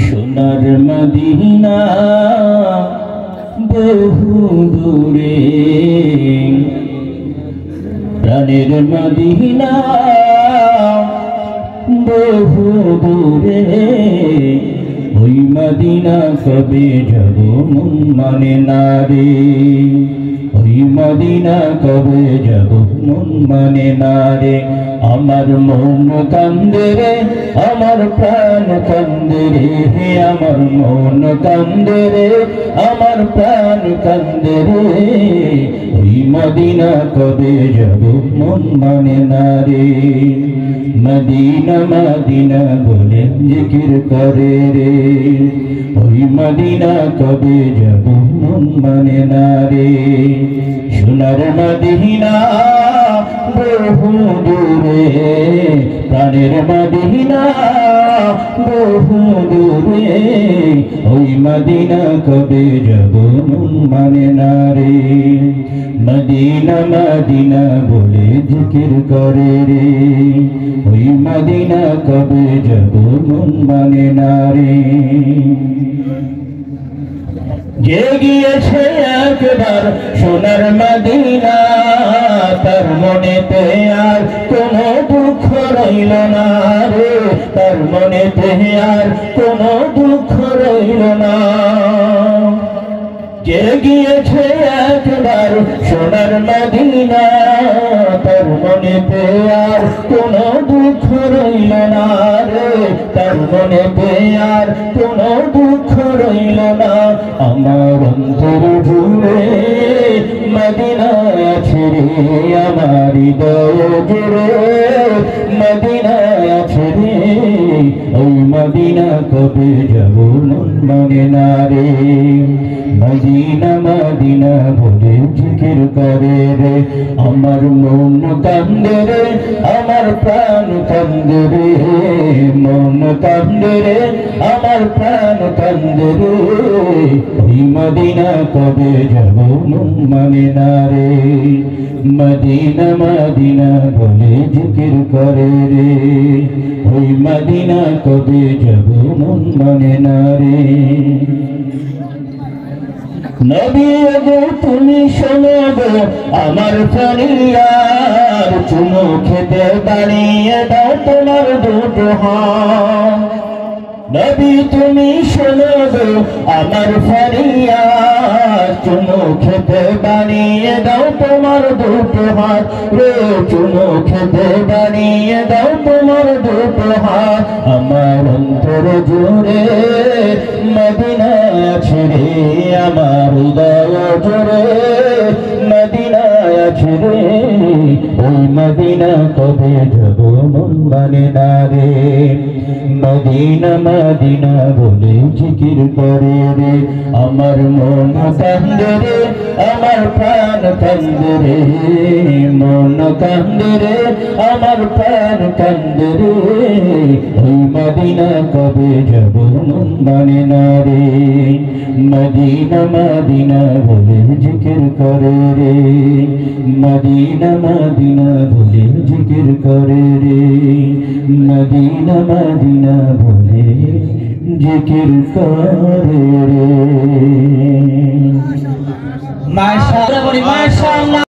সোনার মদিনা বহু দূরে, প্রাণের মদিনা বহু দূরে। ওই মদিনা কবে যাব মন মানে না রে, ওই মদিনা কবে যাব মন মানে না রে। আমার মন কান্দে রে, আমার প্রাণ কান্দে রে, আমার মন কান্দে রে, আমার প্রাণ কান্দে রে। ওই মদিনা কবে যাব মন মানে না রে। মদিনা মদিনা বলে জিকির করে রে, ওই মদিনা কবে যাব মন মানে না রে। সোনার মদিনা বহু দূরে, প্রাণের মদিনা বহু দূরে। ওই মদিনা কবে যাব মন মানে না রে। মদিনা মদিনা বলে জিকির করে রে, ওই মদিনা কবে যাব মন মানে না রে। যে গিয়েছে একবার সোনার মদিনা, তার মনেতে আর কোনো দুঃখ রইল না রে, তার মনেতে আর কোনো দুঃখ রইল না। যে গিয়েছে একবার সোনার মদিনা, তার মনেতে আর কোনো দুঃখ রইল না রে, তার মনেতে আর কোনো দুঃখ রইল না। আমার অন্তর জুড়ে মদিনা আছে রে, আমার হৃদয় জুড়ে মদিনা আছে রে। ওই মদিনা কবে যাব মন মানে না রে। মদিনা মদিনা বলে জিকির করে রে, আমার মন কান্দে রে, আমার প্রাণ কান্দে রে, মন কান্দে রে, আমার প্রাণ কান্দে রে। ওই মদিনা কবে যাব মন মানে না রে। মদিনা মদিনা বলে জিকির করে রে, ওই মদিনা কবে যাব মন মানে না রে। নবী গো তুমি শোনো গো আমার ফরিয়াদ, চুমু খেতে বাড়িয়ে দাও তোমার দুটো হাত। নবী তুমি শোনো গো আমার ফরিয়াদ, চুমু খেতে বাড়িয়ে দাও তোমার দুটো হাত রে, চুমু খেতে বাড়িয়ে দাও তোমার দুটো হাত। আমার অন্তর জুড়ে মদিনা আছে রে, আমার হৃদয় জুড়ে মদিনা আছে রে। ওই মদিনা কবে যাব মন মানে না রে। মদিনা মদিনা বলে জিকির করে রে, আমার মন কান্দে রে, আমার প্রাণ কান্দে রে, মন কান্দে রে, আমার প্রাণ কান্দে রে। ওই মদিনা কবে যাব মন মানে না রে। মদিনা মদিনা বলে জিকির করে রে, মদিনা মদিনা বলে জিকির করে রে, মদিনা মদিনা বলে জিকির করে রে। মাশাআল্লাহ।